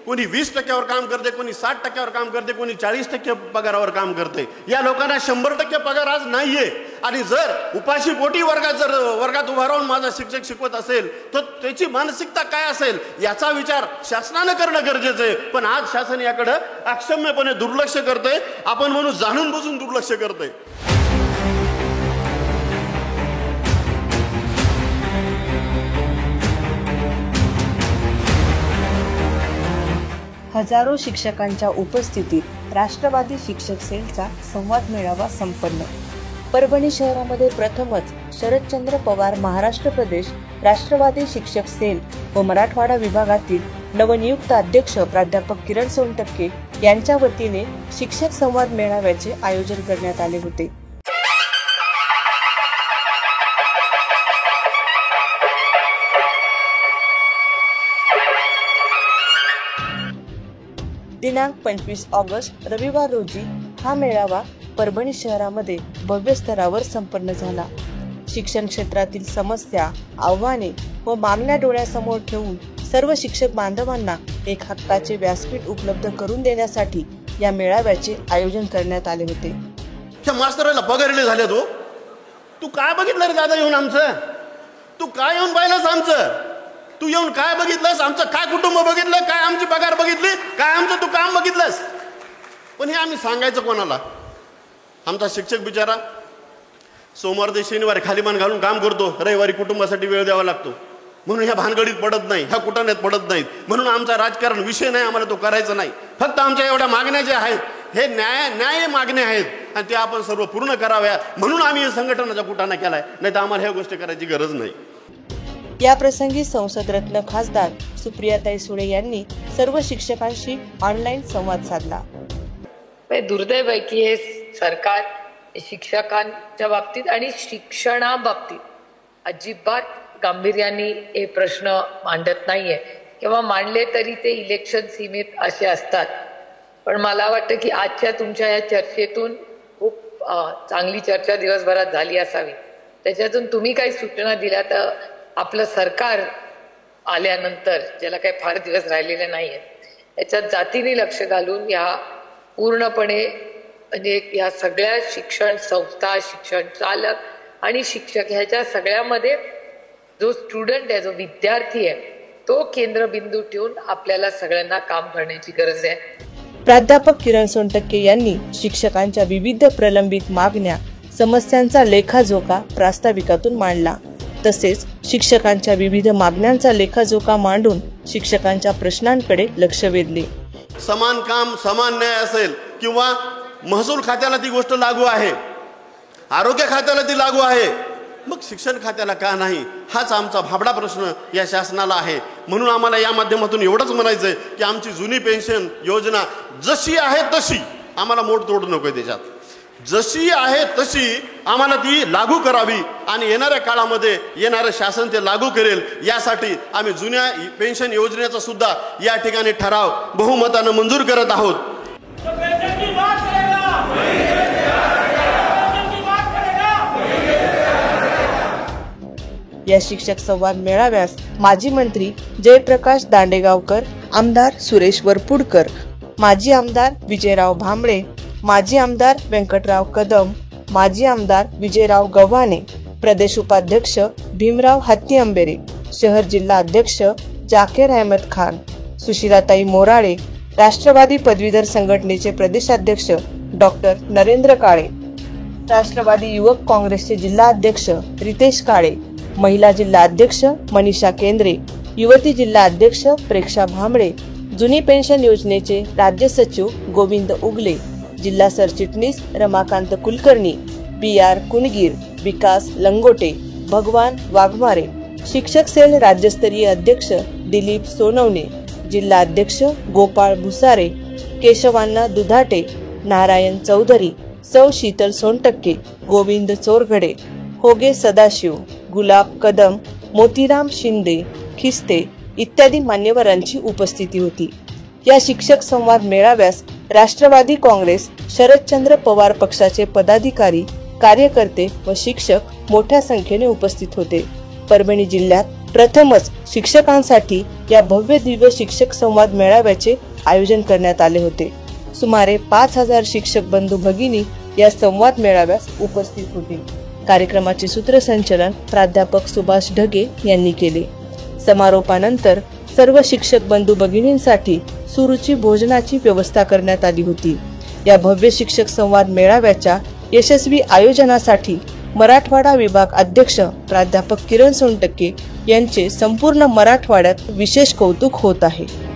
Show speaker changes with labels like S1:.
S1: कोणी 20% काम करते, कोणी 60% काम करते, कोणी 40% पगारावर काम करते. या लोकांना 100% पगार आज नाहीये. आणि जर उपाशी पोटी वर्गात उभा राहून माझा शिक्षक शिकवत असेल तर त्याची मानसिकता काय असेल याचा विचार शासनानं करणं गरजेचं आहे. पण आज शासन याकडे अक्षम्यपणे दुर्लक्ष करतंय. आपण म्हणून जाणून बुजून दुर्लक्ष करतंय.
S2: हजारो शिक्षकांच्या उपस्थितीत राष्ट्रवादी शिक्षक सेलचा संवाद मेळावा संपन्न. परभणी शहरामध्ये प्रथमच शरदचंद्र पवार महाराष्ट्र प्रदेश राष्ट्रवादी शिक्षक सेल व मराठवाडा विभागातील नवनियुक्त अध्यक्ष प्राध्यापक किरण सोनटक्के यांच्या वतीने शिक्षक संवाद मेळाव्याचे आयोजन करण्यात आले होते. दिनांक 25 ऑगस्ट रविवार रोजी हा मेळावा परभणी शहरामध्ये भव्य स्तरावर संपन्न झाला. शिक्षण क्षेत्रातील समस्या, आव्हाने व मागण्या डोळ्यासमोर ठेवून सर्व शिक्षक बांधवांना एक हक्काचे व्यासपीठ उपलब्ध करून देण्यासाठी या मेळाव्याचे आयोजन करण्यात आले होते.
S1: मास्तराला पगारले झाले तू काय बघितलं रे दादा येऊन आमचं? तू काय येऊन पाहिलंस आमचं? तू येऊन काय बघितलंस? आमचं काय कुटुंब बघितलं? काय आमची पगार बघितली? काय आमचं तू काम बघितलंस? पण हे आम्ही सांगायचं कोणाला? आमचा शिक्षक बिचारा सोमवार ते शनिवारी खालीमान घालून काम करतो, रविवारी कुटुंबासाठी वेळ द्यावा लागतो. म्हणून ह्या भानगडीत पडत नाही, ह्या कुटाण्यात पडत नाहीत. म्हणून आमचा राजकारण विषय नाही, आम्हाला तो करायचा नाही. फक्त आमच्या एवढ्या मागण्या ज्या आहेत हे न्याय मागण्या आहेत आणि त्या आपण सर्व पूर्ण कराव्या म्हणून आम्ही या संघटनाचा कुटाणा केलाय. नाही तर आम्हाला ह्या गोष्टी करायची गरज नाही.
S2: या प्रसंगी संसद रत्न खासदार सुप्रियाताई सुळे यांनी सर्व शिक्षकांशी ऑनलाईन संवाद साधला.
S3: दुर्दैव आहे की हे सरकार शिक्षकांच्या बाबतीत आणि शिक्षणाबाबतीत अजिबात गांभीर्याने हे प्रश्न मांडत नाहीये किंवा मांडले तरी ते इलेक्शन सीमित असे असतात. पण मला वाटतं की आजच्या तुमच्या या चर्चेतून खूप चांगली चर्चा दिवसभरात झाली असावी. त्याच्यातून तुम्ही काही सूचना दिल्या तर आपलं सरकार आल्यानंतर, ज्याला काही फार दिवस राहिलेले नाही आहेत, याच्यात जातीने लक्ष घालून या पूर्णपणे म्हणजे या सगळ्या शिक्षण संस्था, शिक्षण चालक आणि शिक्षक ह्याच्या सगळ्यामध्ये जो स्टुडंट आहे, जो विद्यार्थी आहे, तो केंद्रबिंदू ठेवून आपल्याला सगळ्यांना काम करण्याची गरज आहे.
S2: प्राध्यापक किरण सोनटक्के यांनी शिक्षकांच्या विविध प्रलंबित मागण्या, समस्यांचा लेखाजोखा प्रास्ताविकातून मांडला. तसेच शिक्षकांच्या विविध मागण्यांचा लेखाजोखा मांडून शिक्षकांच्या प्रश्नांकडे लक्ष वेधले.
S1: समान काम समान न्याय असेल किंवा महसूल खात्याला ती गोष्ट लागू आहे, आरोग्य खात्याला ती लागू आहे, मग शिक्षण खात्याला का नाही? हाच आमचा भाबडा प्रश्न या शासनाला आहे. म्हणून आम्हाला या माध्यमातून एवढंच म्हणायचंय की आमची जुनी पेन्शन योजना जशी आहे तशी, आम्हाला मोडतोड नको, त्याच्यात जशी आहे तशी आम्हाला ती लागू करावी आणि येणाऱ्या काळामध्ये येणारं शासन ते लागू करेल. यासाठी आम्ही जुन्या पेन्शन योजनेचा सुद्धा या ठिकाणी ठराव बहुमतानं मंजूर करत आहोत.
S2: या शिक्षक संवाद मेळाव्यास माजी मंत्री जयप्रकाश दांडेगावकर, आमदार सुरेश वरपुडकर, माजी आमदार विजयराव भांबळे, माजी आमदार व्यंकटराव कदम, माजी आमदार विजयराव गव्हाणे, प्रदेश उपाध्यक्ष भीमराव हत्ती अंबेरे, शहर जिल्हा अध्यक्ष जाकीर अहमद खान, सुशीलाताई मोराळे, राष्ट्रवादी पदवीधर संघटनेचे प्रदेशाध्यक्ष डॉक्टर नरेंद्र काळे, राष्ट्रवादी युवक काँग्रेसचे जिल्हा अध्यक्ष रितेश काळे, महिला जिल्हा अध्यक्ष मनीषा केंद्रे, युवती जिल्हा अध्यक्ष प्रेक्षा भांबळे, जुनी पेन्शन योजनेचे राज्य सचिव गोविंद उगले, जिल्हा सरचिटणीस रमाकांत कुलकर्णी, BR कुणगीर, विकास लंगोटे, भगवान वाघमारे, शिक्षक सेल राज्यस्तरीय अध्यक्ष दिलीप सोनवणे, जिल्हा अध्यक्ष गोपाळ भुसारे, केशवांना दुधाटे, नारायण चौधरी, सौ शीतल सोनटक्के, गोविंद चोरघडे, होगे सदाशिव, गुलाब कदम, मोतीराम शिंदे, खिस्ते इत्यादी मान्यवरांची उपस्थिती होती. या शिक्षक संवाद मेळाव्यास राष्ट्रवादी काँग्रेस शरदचंद्र पवार पक्षाचे पदाधिकारी, कार्यकर्ते व शिक्षक मोठ्या संख्येने उपस्थित होते. परभणी जिल्ह्यात प्रथमच शिक्षकांसाठी या भव्य दिव्य शिक्षक संवाद मेळाव्याचे आयोजन करण्यात आले होते. सुमारे 5,000 शिक्षक बंधू भगिनी या संवाद मेळाव्यास उपस्थित होते. कार्यक्रमाचे सूत्रसंचालन प्राध्यापक सुभाष ढगे यांनी केले. समारोपानंतर सर्व शिक्षक बंधू भगिनींसाठी सुरुची भोजनाची व्यवस्था करण्यात आली होती. या भव्य शिक्षक संवाद मेळाव्याच्या यशस्वी आयोजनासाठी मराठवाडा विभाग अध्यक्ष प्राध्यापक किरण सोनटक्के यांचे संपूर्ण मराठवाड्यात विशेष कौतुक होत आहे.